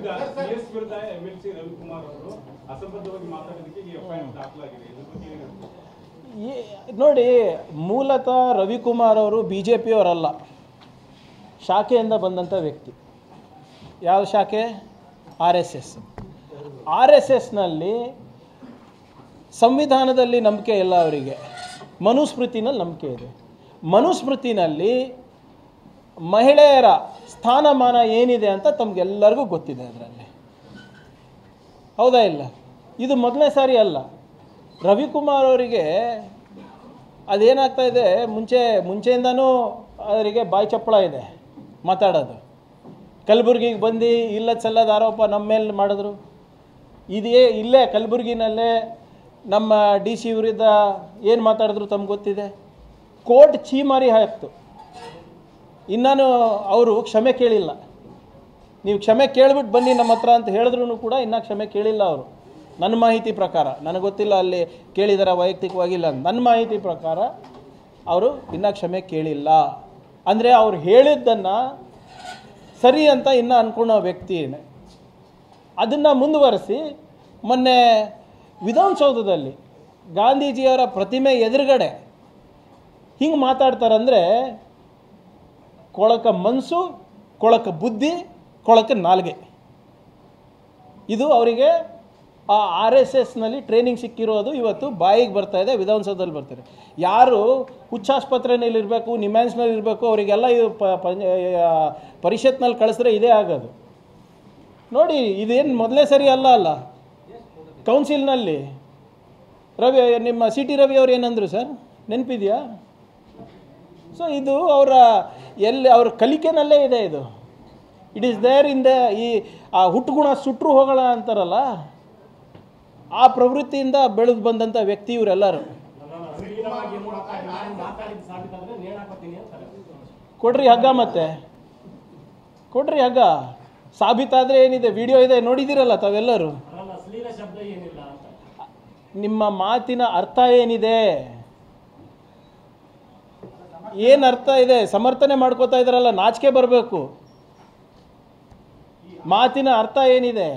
ಈಗ ಸಿಎಸ್ ವಿರುದ್ಧ ಎಂಎಲ್ಸಿ ರವಿಕುಮಾರ್ ಅವರು ಅಸಂಬದ್ಧವಾಗಿ ಮಾತಾಡೋದಕ್ಕೆ ಎಫ್ಐಆರ್ ದಾಖಲಾಗಿದೆ. ನೋಡಿ, ಮೂಲತಃ ರವಿಕುಮಾರ್ ಅವರು BJP ಅವರಲ್ಲ, ಶಾಖೆಯಿಂದ ಬಂದಂಥ ವ್ಯಕ್ತಿ. ಯಾವ ಶಾಖೆ? RSS. RSSನಲ್ಲಿ ಸಂವಿಧಾನದಲ್ಲಿ ನಂಬಿಕೆ ಇಲ್ಲ ಅವರಿಗೆ, ಮನುಸ್ಮೃತಿನಲ್ಲಿ ನಂಬಿಕೆ ಇದೆ. ಮನುಸ್ಮೃತಿನಲ್ಲಿ ಮಹಿಳೆಯರ ಸ್ಥಾನಮಾನ ಏನಿದೆ ಅಂತ ತಮಗೆಲ್ಲರಿಗೂ ಗೊತ್ತಿದೆ. ಅದರಲ್ಲಿ ಹೌದಾ ಇಲ್ಲ? ಇದು ಮೊದಲನೇ ಸಾರಿ ಅಲ್ಲ. ರವಿಕುಮಾರ್ ಅವರಿಗೆ ಅದೇನಾಗ್ತಾ ಇದೆ, ಮುಂಚೆಯಿಂದನೂ ಅವರಿಗೆ ಬಾಯಿ ಚಪ್ಪಳ ಇದೆ ಮಾತಾಡೋದು. ಕಲಬುರಗಿಗೆ ಬಂದು ಇಲ್ಲದ ಸಲ್ಲದ ಆರೋಪ ನಮ್ಮ ಮೇಲೆ ಮಾಡಿದ್ರು. ಇಲ್ಲೇ ಕಲಬುರಗಿನಲ್ಲೇ ನಮ್ಮ DC ವಿರುದ್ಧ ಏನು ಮಾತಾಡಿದ್ರು ತಮ್ಗೆ ಗೊತ್ತಿದೆ. ಕೋರ್ಟ್ ಛೀಮಾರಿ ಹಾಕ್ತು. ಇನ್ನೂ ಅವರು ಕ್ಷಮೆ ಕೇಳಿಲ್ಲ. ನೀವು ಕ್ಷಮೆ ಕೇಳಿಬಿಟ್ಟು ಬನ್ನಿ ನಮ್ಮ ಹತ್ರ ಅಂತ ಹೇಳಿದ್ರು ಕೂಡ ಇನ್ನೂ ಕ್ಷಮೆ ಕೇಳಿಲ್ಲ ಅವರು. ನನ್ನ ಮಾಹಿತಿ ಪ್ರಕಾರ, ನನಗೆ ಗೊತ್ತಿಲ್ಲ ಅಲ್ಲಿ ಕೇಳಿದಾರ ವೈಯಕ್ತಿಕವಾಗಿಲ್ಲ, ನನ್ನ ಮಾಹಿತಿ ಪ್ರಕಾರ ಅವರು ಇನ್ನೂ ಕ್ಷಮೆ ಕೇಳಿಲ್ಲ. ಅಂದರೆ ಅವ್ರು ಹೇಳಿದ್ದನ್ನು ಸರಿ ಅಂತ ಇನ್ನೂ ಅಂದ್ಕೊಳ್ಳೋ ವ್ಯಕ್ತಿನೇ. ಅದನ್ನು ಮುಂದುವರಿಸಿ ಮೊನ್ನೆ ವಿಧಾನಸೌಧದಲ್ಲಿ ಗಾಂಧೀಜಿಯವರ ಪ್ರತಿಮೆ ಎದುರುಗಡೆ ಹಿಂಗೆ ಮಾತಾಡ್ತಾರಂದರೆ ಕೊಳಕ ಮನಸ್ಸು, ಕೊಳಕ ಬುದ್ಧಿ, ಕೊಳಕ ನಾಲ್ಗೆ. ಇದು ಅವರಿಗೆ ಆ RSSನಲ್ಲಿ ಟ್ರೈನಿಂಗ್ ಸಿಕ್ಕಿರೋದು ಇವತ್ತು ಬಾಯಿಗೆ ಬರ್ತಾ ಇದೆ, ವಿಧಾನಸೌಧದಲ್ಲಿ ಬರ್ತಾರೆ. ಯಾರು ಹುಚ್ಚಾಸ್ಪತ್ರೆಯಲ್ಲಿ ಇರಬೇಕು, ನಿಮ್ಯಾನ್ಸ್ನಲ್ಲಿ ಇರಬೇಕು, ಅವರಿಗೆಲ್ಲ ಇದು ಪರಿಷತ್ನಲ್ಲಿ ಕಳಿಸಿದ್ರೆ ಇದೇ ಆಗೋದು. ನೋಡಿ, ಇದೇನು ಮೊದಲೇ ಸರಿ ಅಲ್ಲ. ಕೌನ್ಸಿಲ್ನಲ್ಲಿ ನಿಮ್ಮ CT ರವಿ ಅವರು ಏನಂದರು ಸರ್, ನೆನಪಿದೆಯಾ? ಸೊ ಇದು ಅವ್ರ ಕಲಿಕೆನಲ್ಲೇ ಇದೆ. ಇದು ಇಟ್ ಈಸ್ ದೇರ್ ಇನ್ ಆ ಹುಟ್ಟುಗುಣ ಸುಟ್ಟರು ಹೋಗೋಣ ಅಂತಾರಲ್ಲ, ಆ ಪ್ರವೃತ್ತಿಯಿಂದ ಬೆಳೆದು ಬಂದಂಥ ವ್ಯಕ್ತಿ ಇವರೆಲ್ಲರೂ. ಕೊಡ್ರಿ ಹಗ್ಗ, ಮತ್ತೆ ಕೊಡ್ರಿ ಹಗ್ಗ. ಸಾಬೀತಾದರೆ ಏನಿದೆ, ವಿಡಿಯೋ ಇದೆ, ನೋಡಿದ್ದೀರಲ್ಲ ತಾವೆಲ್ಲರೂ. ನಿಮ್ಮ ಮಾತಿನ ಅರ್ಥ ಏನಿದೆ, ಏನು ಅರ್ಥ ಇದೆ, ಸಮರ್ಥನೆ ಮಾಡ್ಕೋತಾ ಇದ್ದಾರಲ್ಲ, ನಾಚಿಕೆ ಬರಬೇಕು. ಮಾತಿನ ಅರ್ಥ ಏನಿದೆ?